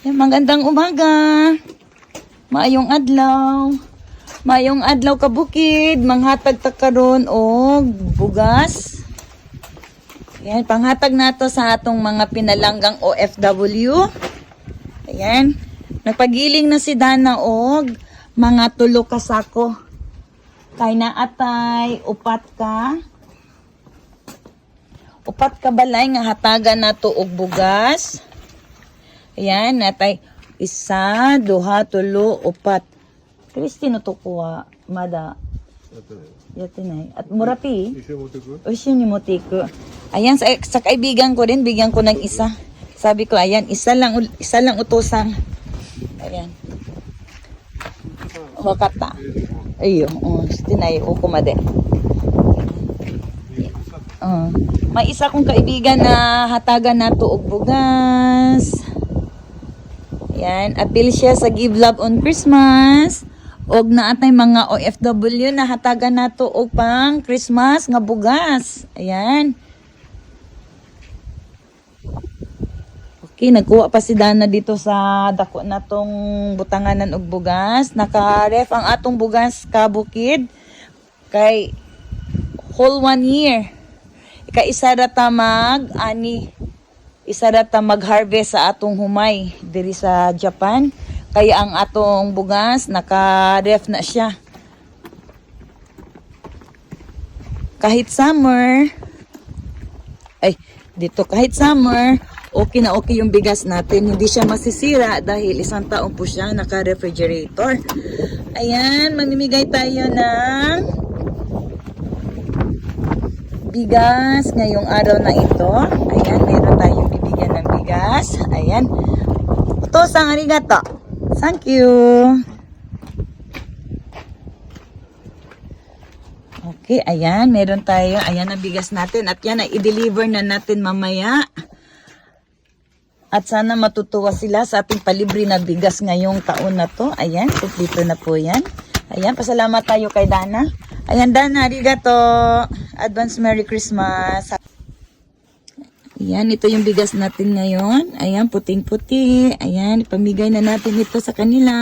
Yan, magandang umaga. Maayong adlaw. Maayong adlaw kabukid. Manghatag ta karon og bugas. Yan, panghatag nato sa atong mga pinalanggang OFW. Ayan. Nagpagiling na si Dana og mga 3 ka sako. Kay naatay upat ka balay nga hatagan nato og bugas. Ayan, natay 1, 2, 3, 4. Kristino to kuha, mada. Yatinay. At murapi. Isyo ni motiku. Ayan, sa kaibigan ko din, bigyan ko ng isa. Sabi ko, ayan, isa lang utusan. Ayan. Wakata. Ayo, tinay, kumade. May isa kong kaibigan na hatagan nato og bugas. Yan, appeal siya sa Give Love on Christmas. Og naatay mga OFW na hatagan nato og pang Christmas nga bugas. Ayan. Okay, nagkuha pa si Dana dito sa dako natong butanganan og bugas. Naka-ref ang atong bugas kabukid kay whole 1 year. Ika-isa rata isa rata mag-harvest sa atong humay diri sa Japan. Kaya ang atong bugas naka-ref na siya. Kahit summer, okay na okay yung bigas natin. Hindi siya masisira dahil 1 taon po siya naka-refrigerator. Ayan, mamimigay tayo ng bigas ngayong araw na ito. Ayan, meron tayong bibigyan ng bigas. Ayan. Otosang arigato. Thank you. Okay, ayan. Meron tayo. Ayan ang bigas natin. At yan ay i-deliver na natin mamaya. At sana matutuwa sila sa ating palibre na bigas ngayong taon na to. Ayan, dito na po yan. Ayan, pasalamat tayo kay Dana. Ayan, Dana, arigato. Advance Merry Christmas. Ayan, ito yung bigas natin ngayon. Ayan, puting-puti. Ayan, ipamigay na natin ito sa kanila.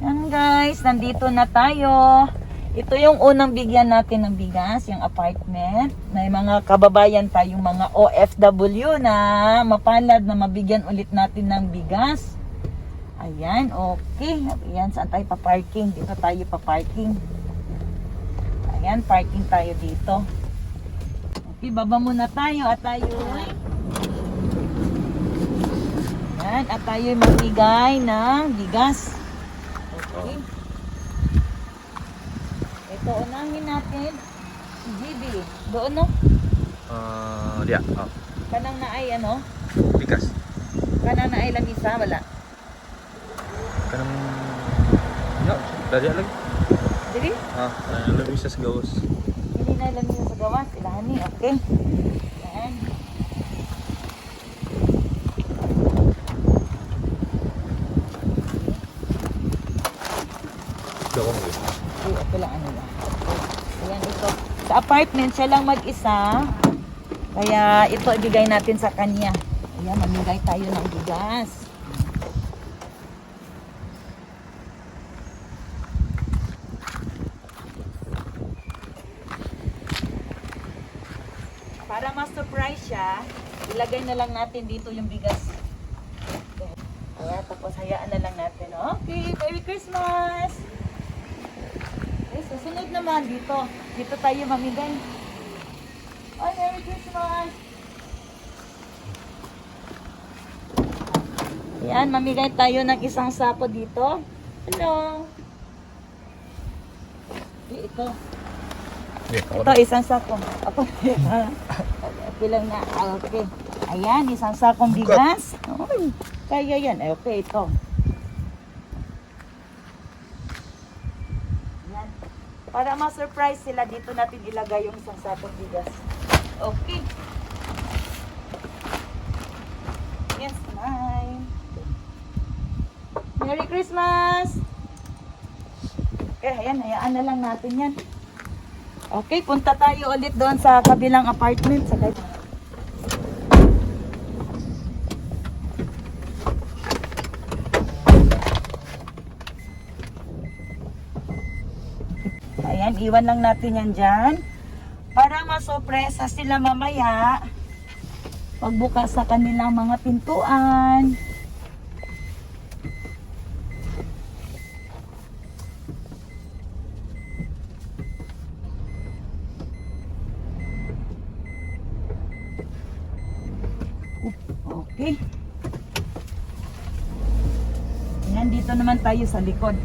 Yan guys, nandito na tayo. Ito yung unang bigyan natin ng bigas, yung apartment. May mga kababayan tayong mga OFW na mapalad na mabigyan ulit natin ng bigas. Ayan, okay. Ayan, saan tayo pa-parking? Dito tayo pa-parking. Ayan, parking tayo dito. Okay, baba muna tayo at tayo ayan, at tayo mamigay ng bigas. Okay. Ito, unahin natin si GB. Doon, no? Dia. Kanang na ay, ano? Bigas. Kanang na ay lamisa, wala. Kanang... Ya, dari lagi. Dili? Lamisa sa gawas. Hindi na lamisa sa gawas. Ilahan ni, okay. Ayan. Gawang yun. Ito lang ano lang. Ayan, ito. Sa apartment, siya lang mag-isa. Kaya ito ibigay natin sa kanya. Ayan, mamigay tayo ng bigas. Para ma-surprise siya, ilagay na lang natin dito yung bigas. Ayan, tapos hayaan na lang natin. Okay, Merry Christmas! Susunod naman dito. Dito tayo mamigay. Oh, Merry Christmas! Yan, mamigay tayo ng isang sako dito. Hello. Ito. Ito, isang sako. Ako. Okay lang na. Okay. Ayan, isang sakong bigas. Ay, kaya yan. Ay, okay, ito. Ayan. Para ma-surprise sila, dito natin ilagay yung isang sakong bigas. Okay. Yes, mine. Merry Christmas! Okay, ayan, hayaan na lang natin yan. Okay, punta tayo ulit doon sa kabilang apartment. Ayan, iwan lang natin yan dyan. Para masopresa sila mamaya pagbukas sa kanilang mga pintuan. Okay. Ayan, dito naman tayo sa likod.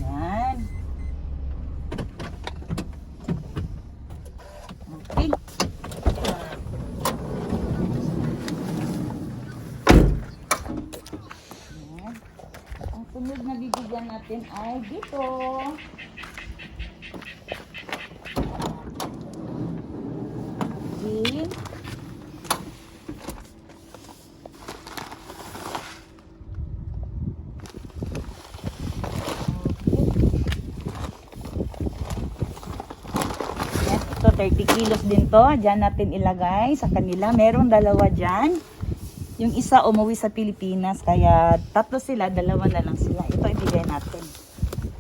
Ayan. Okay. Ayan. Ang sunod na bibigyan natin ay dito. Okay. Ito 30 kilos din to. Diyan natin ilagay sa kanila. Merong dalawa dyan. Yung isa umuwi sa Pilipinas, kaya tatlo sila, dalawa na lang sila. Ito ibigay natin.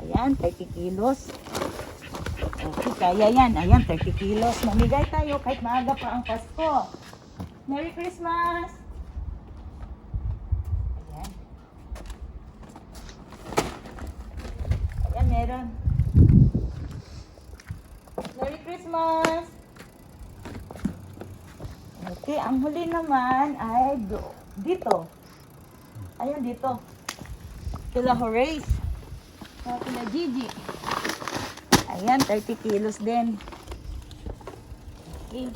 Ayan, 30 kilos. Okay, kaya yan. Ayan, 30 kilos. Mamigay tayo kahit maaga pa ang Pasko. Merry Christmas! Ayan. Ayan, meron. Merry Christmas! Okay, ang huli naman ay dito. Ayan, dito. Kila Horace. Kila Gigi. Ayan, 30 kilos din. Okay.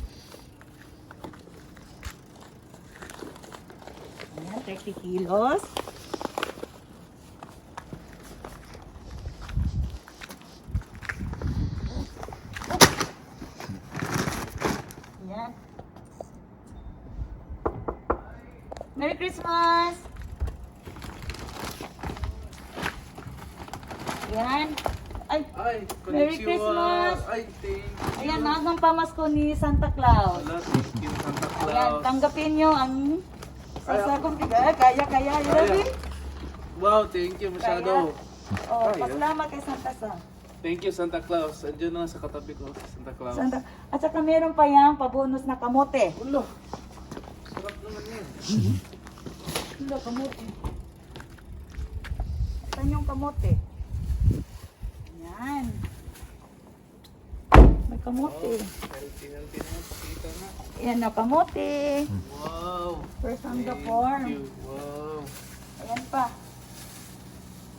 Ayan, 30 kilos. Ayan. Merry Christmas! Ayan. Ay, Merry Christmas! Ay, thank you. Ayan, maagang pamasko ni Santa Claus. Wala, thank you, Santa Claus. Ayan, tanggapin nyo ang sasakong bigas. Kaya, you ready? Wow, thank you masyado. Oh, Kaya. pasalamat kay Santa Sa. Thank you, Santa Claus. Andiyan na sa katabi ko, Santa Claus. Santa. At saka meron pa yan, pabonus na kamote. Ulo, sarap naman yan. Hindi, kamote. Saan yung kamote? Yan. May kamote. Healthy na, pakita na. Yan na, kamote. Wow. First on the Thank farm. you. Wow. Ayan pa.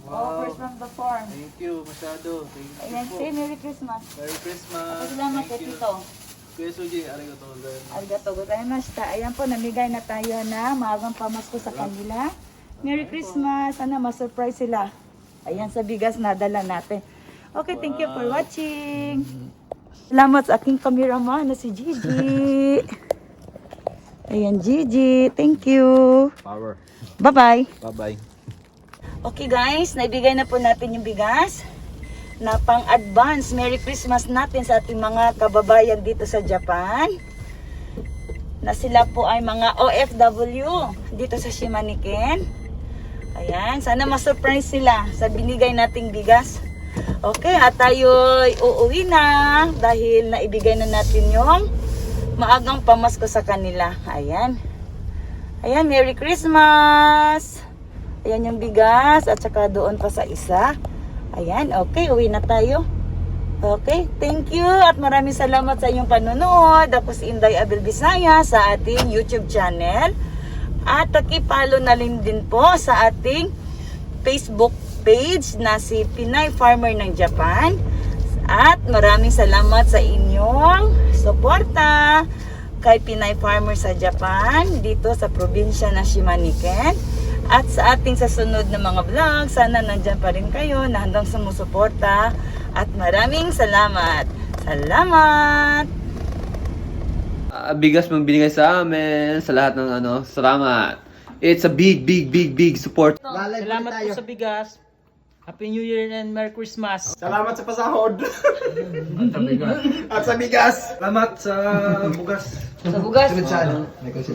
Oh, Wow. first from the farm. Thank you masyado. Thank you Ayan, po. say Merry Christmas. Merry Christmas. Salamat kay Thank you. Tito. Kuya Suji, arigato ulit. Arigato gozaimashita. Ayan po, namigay na tayo na maagang pamasko sa kanila. Merry Christmas. Sana ma-surprise sila. Ayan sa bigas na dala natin. Okay, thank you for watching. Salamat sa aking cameraman na si Gigi. Ayan, Gigi. Thank you. Power. Bye-bye. Bye-bye. Okay guys, naibigay na po natin yung bigas na pang-advance Merry Christmas natin sa ating mga kababayan dito sa Japan. Na sila po ay mga OFW dito sa Shimaniken. Ayan, sana ma-surprise sila sa binigay nating bigas. Okay, at tayo uuwi na dahil naibigay na natin yung maagang pamasko sa kanila. Ayan. Ayan, Merry Christmas! Ayan yung bigas at saka doon pa sa isa. Ayan, okay, uwi na tayo. Okay, thank you at maraming salamat sa inyong panonood. Ako si Inday Abel Bisaya sa ating YouTube channel. At pakipollow na rin din po sa ating Facebook page na si Pinay Farmer ng Japan. At maraming salamat sa inyong suporta kay Pinay Farmer sa Japan dito sa probinsya ng Shimaniken. At sa ating sasunod na mga vlog, sana nandyan pa rin kayo na handang sumusuporta. At maraming salamat. Salamat! Bigas mong binigay sa amin, sa lahat ng salamat. It's a big support. Salamat po sa bigas. Happy New Year and Merry Christmas. Salamat sa pasahod. At sa bigas. Salamat sa bugas. Sa bugas.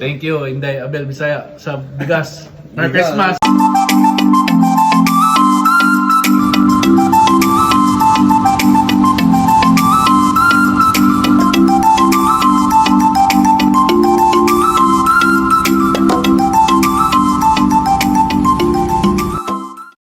Thank you, Inday Abel Bisaya, sa bigas. Merry Christmas!